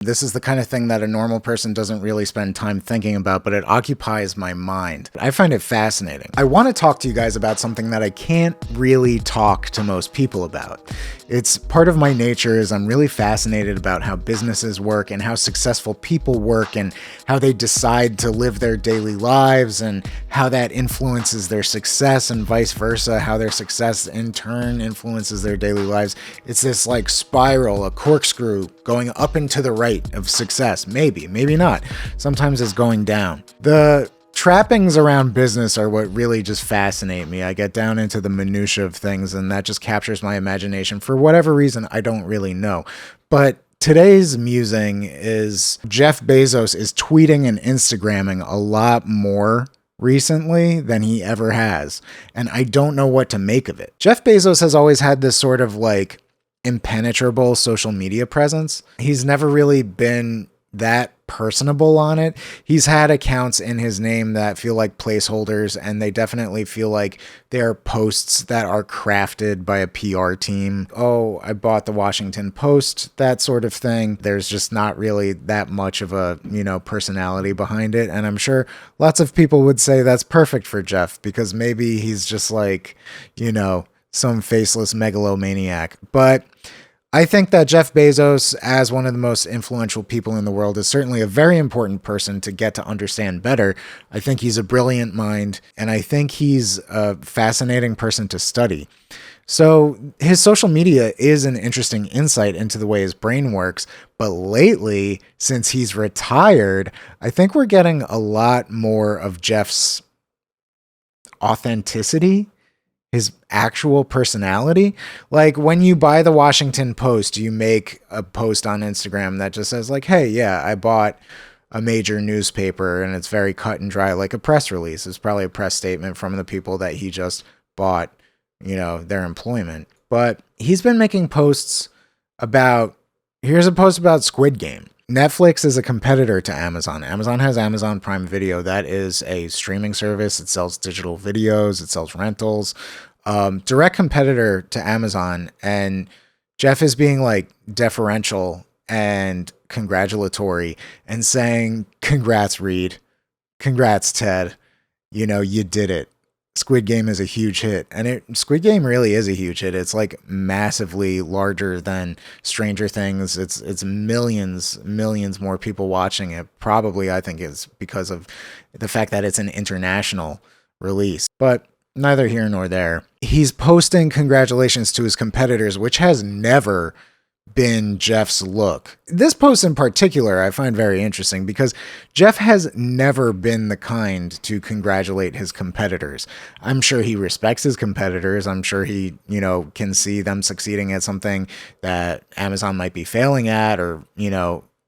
This is the kind of thing that a normal person doesn't really spend time thinking about, but it occupies my mind. I find it fascinating. I want to talk to you guys about something that I can't really talk to most people about. It's part of my nature is I'm really fascinated about how businesses work and how successful people work and how they decide to live their daily lives and how that influences their success and vice versa, how their success in turn influences their daily lives. It's this like spiral, a corkscrew going up and to the right of success. Maybe not. Sometimes it's going down. The trappings around business are what really just fascinate me. I get down into the minutia of things and that just captures my imagination for whatever reason. I don't really know. But today's musing is Jeff Bezos is tweeting and Instagramming a lot more recently than he ever has. And I don't know what to make of it. Jeff Bezos has always had this sort of like impenetrable social media presence. He's never really been that personable on it. He's had accounts in his name that feel like placeholders, and they definitely feel like they're posts that are crafted by a PR team. Oh, I bought the Washington Post, that sort of thing. There's just not really that much of a, personality behind it. And I'm sure lots of people would say that's perfect for Jeff because maybe he's just like, some faceless megalomaniac. But I think that Jeff Bezos, as one of the most influential people in the world, is certainly a very important person to get to understand better. I think he's a brilliant mind, and I think he's a fascinating person to study. So his social media is an interesting insight into the way his brain works. But lately, since he's retired, I think we're getting a lot more of Jeff's authenticity, his actual personality. Like when you buy the Washington Post, you make a post on Instagram that just says like, hey, yeah, I bought a major newspaper, and it's very cut and dry, like a press release. It's probably a press statement from the people that he just bought, their employment. But he's been making posts about, here's a post about Squid Game. Netflix is a competitor to Amazon. Amazon has Amazon Prime Video. That is a streaming service. It sells digital videos. It sells rentals. Direct competitor to Amazon. And Jeff is being like deferential and congratulatory and saying, congrats, Reed. Congrats, Ted. You did it. Squid Game is a huge hit, and Squid Game really is a huge hit. It's like massively larger than Stranger Things. It's millions more people watching it. Probably, I think, is because of the fact that it's an international release. But neither here nor there. He's posting congratulations to his competitors, which has never been Jeff's look. This post in particular I find very interesting because Jeff has never been the kind to congratulate his competitors. I'm sure he respects his competitors. I'm sure he, can see them succeeding at something that Amazon might be failing at, or,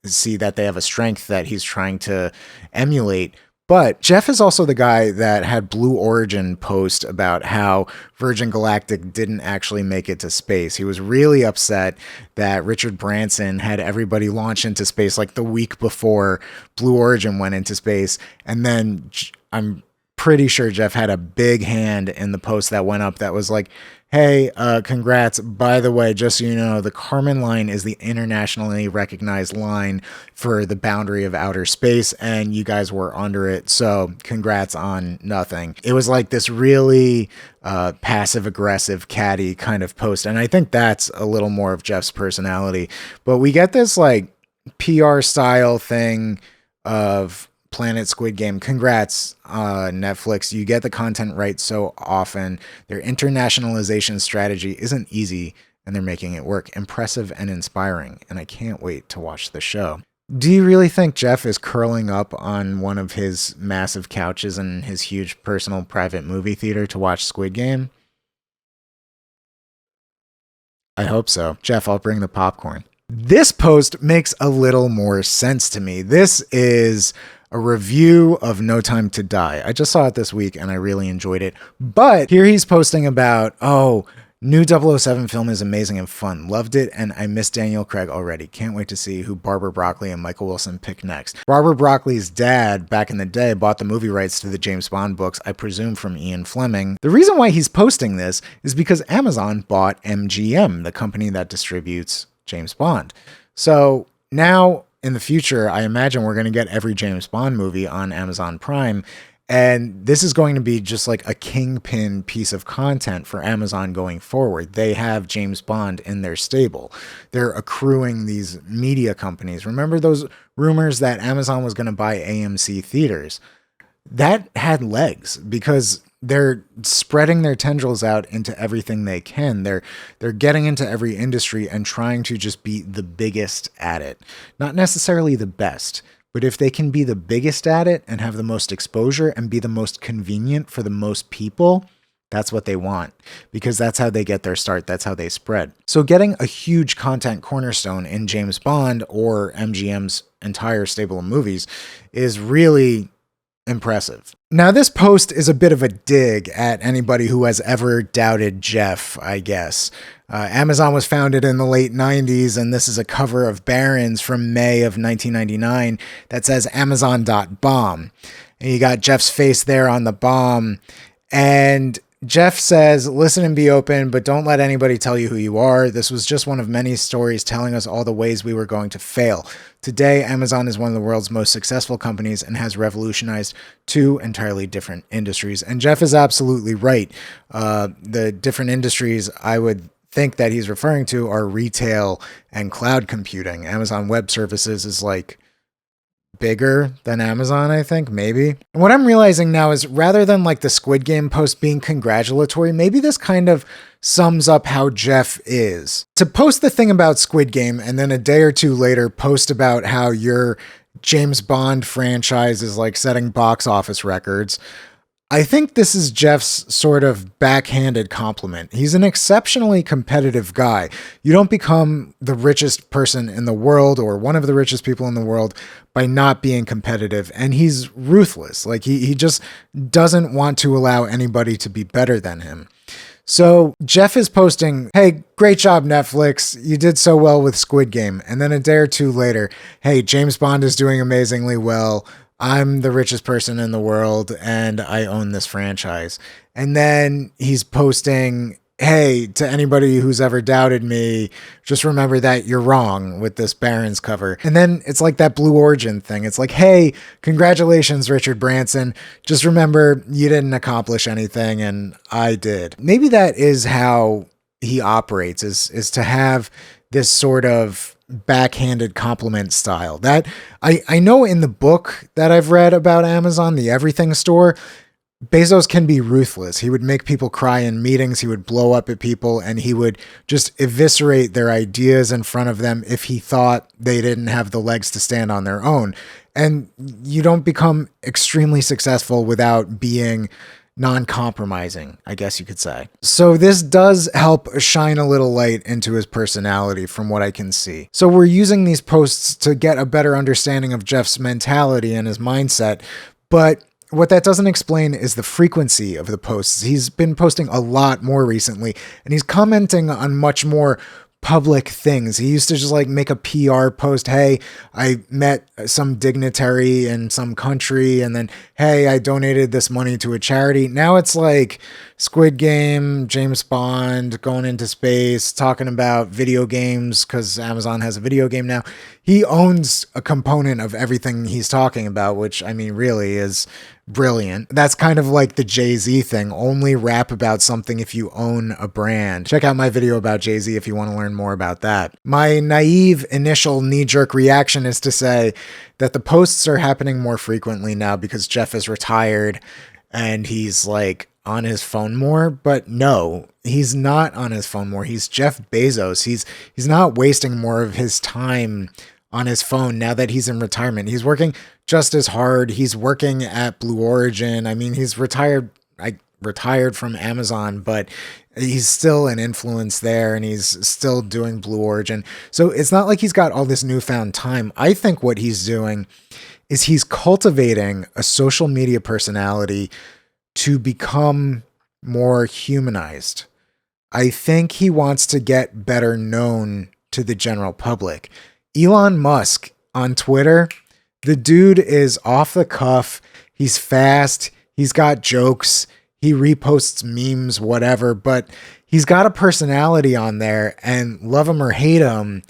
see that they have a strength that he's trying to emulate. But Jeff is also the guy that had Blue Origin post about how Virgin Galactic didn't actually make it to space. He was really upset that Richard Branson had everybody launch into space like the week before Blue Origin went into space. And then I'm pretty sure Jeff had a big hand in the post that went up that was like, hey, congrats. By the way, just so you know, the Kármán line is the internationally recognized line for the boundary of outer space, and you guys were under it, so congrats on nothing. It was like this really passive-aggressive, catty kind of post, and I think that's a little more of Jeff's personality. But we get this like PR-style thing of Planet Squid Game. Congrats, Netflix. You get the content right so often. Their internationalization strategy isn't easy, and they're making it work. Impressive and inspiring, and I can't wait to watch the show. Do you really think Jeff is curling up on one of his massive couches in his huge personal private movie theater to watch Squid Game? I hope so. Jeff, I'll bring the popcorn. This post makes a little more sense to me. This is a review of No Time to Die. I just saw it this week and I really enjoyed it. But here he's posting about, new 007 film is amazing and fun. Loved it, and I miss Daniel Craig already. Can't wait to see who Barbara Broccoli and Michael Wilson pick next. Barbara Broccoli's dad, back in the day, bought the movie rights to the James Bond books, I presume from Ian Fleming. The reason why he's posting this is because Amazon bought MGM, the company that distributes James Bond. So now in the future, I imagine we're going to get every James Bond movie on Amazon Prime. And this is going to be just like a kingpin piece of content for Amazon going forward. They have James Bond in their stable. They're accruing these media companies. Remember those rumors that Amazon was going to buy AMC theaters? That had legs because they're spreading their tendrils out into everything they can. They're getting into every industry and trying to just be the biggest at it. Not necessarily the best, but if they can be the biggest at it and have the most exposure and be the most convenient for the most people, that's what they want, because that's how they get their start. That's how they spread. So getting a huge content cornerstone in James Bond or MGM's entire stable of movies is really impressive. Now, this post is a bit of a dig at anybody who has ever doubted Jeff, I guess. Amazon was founded in the late 90s, and this is a cover of Barron's from May of 1999 that says Amazon.bomb. And you got Jeff's face there on the bomb. And Jeff says, listen and be open, but don't let anybody tell you who you are. This was just one of many stories telling us all the ways we were going to fail. Today, Amazon is one of the world's most successful companies and has revolutionized two entirely different industries. And Jeff is absolutely right. The different industries I would think that he's referring to are retail and cloud computing. Amazon Web Services is like bigger than Amazon, I think, maybe. And what I'm realizing now is rather than like the Squid Game post being congratulatory, maybe this kind of sums up how Jeff is. To post the thing about Squid Game and then a day or two later post about how your James Bond franchise is like setting box office records, I think this is Jeff's sort of backhanded compliment. He's an exceptionally competitive guy. You don't become the richest person in the world or one of the richest people in the world by not being competitive. And he's ruthless. Like he just doesn't want to allow anybody to be better than him. So Jeff is posting, hey, great job, Netflix. You did so well with Squid Game. And then a day or two later, hey, James Bond is doing amazingly well. I'm the richest person in the world and I own this franchise. And then he's posting, hey, to anybody who's ever doubted me, just remember that you're wrong with this Barron's cover. And then it's like that Blue Origin thing. It's like, hey, congratulations, Richard Branson. Just remember you didn't accomplish anything and I did. Maybe that is how he operates, is to have this sort of backhanded compliment style. That I know in the book that I've read about Amazon, the Everything Store, Bezos can be ruthless. He would make people cry in meetings. He would blow up at people and he would just eviscerate their ideas in front of them if he thought they didn't have the legs to stand on their own. And you don't become extremely successful without being non-compromising, I guess you could say. So this does help shine a little light into his personality from what I can see. So we're using these posts to get a better understanding of Jeff's mentality and his mindset, but what that doesn't explain is the frequency of the posts. He's been posting a lot more recently, and he's commenting on much more public things. He used to just like make a PR post. Hey, I met some dignitary in some country, and then, hey, I donated this money to a charity. Now it's like Squid Game, James Bond, going into space, talking about video games because Amazon has a video game now. He owns a component of everything he's talking about, which I mean, really is brilliant. That's kind of like the Jay-Z thing. Only rap about something if you own a brand. Check out my video about Jay-Z if you want to learn more about that. My naive initial knee-jerk reaction is to say that the posts are happening more frequently now because Jeff is retired and he's like on his phone more, but no, he's not on his phone more. He's Jeff Bezos. He's not wasting more of his time on his phone now that he's in retirement. He's working just as hard. He's working at Blue Origin. I mean, he's retired from Amazon, but he's still an influence there and he's still doing Blue Origin. So it's not like he's got all this newfound time. I think what he's doing is he's cultivating a social media personality to become more humanized. I think he wants to get better known to the general public. Elon Musk on Twitter, the dude is off the cuff. He's fast. He's got jokes. He reposts memes, whatever, but he's got a personality on there, and love him or hate him,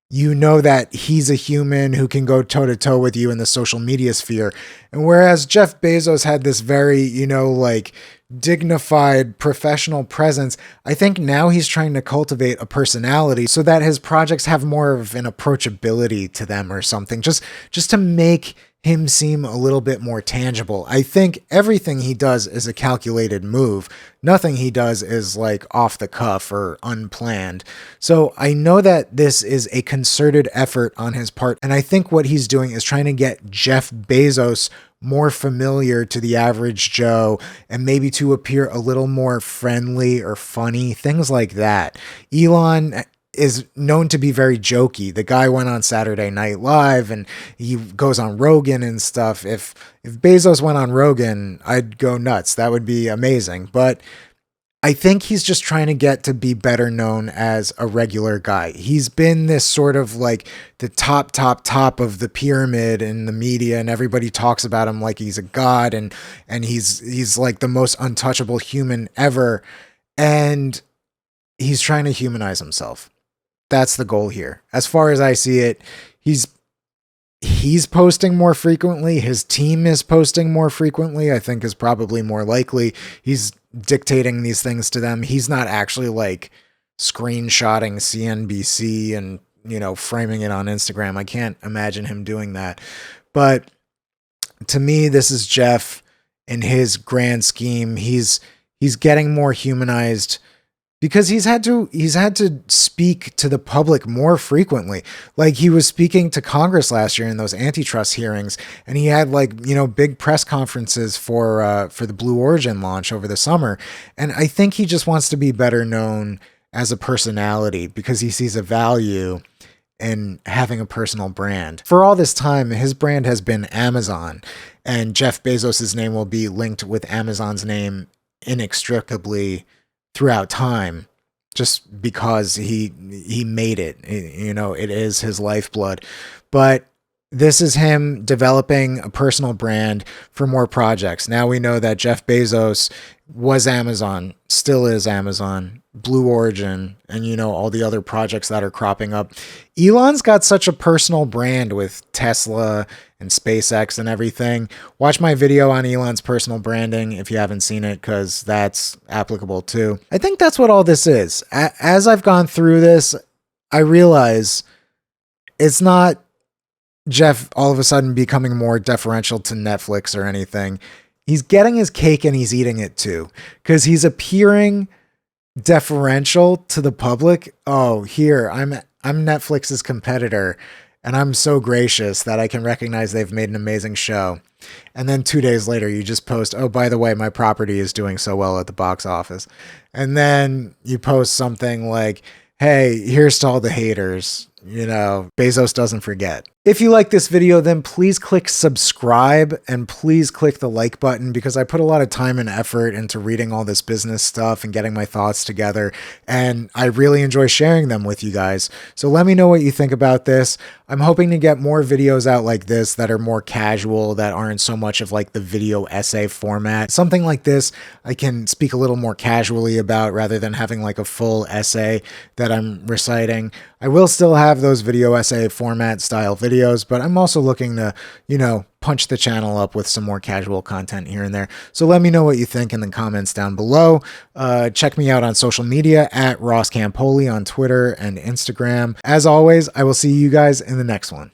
you know that he's a human who can go toe to toe with you in the social media sphere. And whereas Jeff Bezos had this very, like dignified professional presence, I think now he's trying to cultivate a personality so that his projects have more of an approachability to them or something, just to make him seem a little bit more tangible. I think everything he does is a calculated move. Nothing he does is like off the cuff or unplanned. So I know that this is a concerted effort on his part. And I think what he's doing is trying to get Jeff Bezos more familiar to the average Joe and maybe to appear a little more friendly or funny, things like that. Elon is known to be very jokey. The guy went on Saturday Night Live and he goes on Rogan and stuff. If Bezos went on Rogan, I'd go nuts. That would be amazing. But I think he's just trying to get to be better known as a regular guy. He's been this sort of like the top of the pyramid in the media, and everybody talks about him like he's a god and he's like the most untouchable human ever. And he's trying to humanize himself. That's the goal here. As far as I see it, he's posting more frequently. His team is posting more frequently, I think is probably more likely. He's dictating these things to them. He's not actually like screenshotting CNBC and, framing it on Instagram. I can't imagine him doing that. But to me, this is Jeff in his grand scheme. He's getting more humanized because he's had to speak to the public more frequently. Like he was speaking to Congress last year in those antitrust hearings, and he had big press conferences for the Blue Origin launch over the summer. And I think he just wants to be better known as a personality because he sees a value in having a personal brand. For all this time, his brand has been Amazon, and Jeff Bezos' name will be linked with Amazon's name inextricably throughout time, just because he made it. It is his lifeblood. But this is him developing a personal brand for more projects. Now we know that Jeff Bezos was Amazon, still is Amazon, Blue Origin, and all the other projects that are cropping up. Elon's got such a personal brand with Tesla and SpaceX and everything. Watch my video on Elon's personal branding if you haven't seen it, because that's applicable too. I think that's what all this is. As I've gone through this, I realize it's not Jeff all of a sudden becoming more deferential to Netflix or anything. He's getting his cake and he's eating it too, because he's appearing deferential to the public. Oh, here, I'm Netflix's competitor, and I'm so gracious that I can recognize they've made an amazing show. And then 2 days later, you just post, oh, by the way, my property is doing so well at the box office. And then you post something like, hey, here's to all the haters. Bezos doesn't forget. If you like this video, then please click subscribe and please click the like button, because I put a lot of time and effort into reading all this business stuff and getting my thoughts together, and I really enjoy sharing them with you guys. So let me know what you think about this. I'm hoping to get more videos out like this that are more casual, that aren't so much of like the video essay format. Something like this I can speak a little more casually about rather than having like a full essay that I'm reciting. I will still have those video essay format style videos, but I'm also looking to, punch the channel up with some more casual content here and there. So let me know what you think in the comments down below. Check me out on social media at Ross Campoli on Twitter and Instagram. As always, I will see you guys in the next one.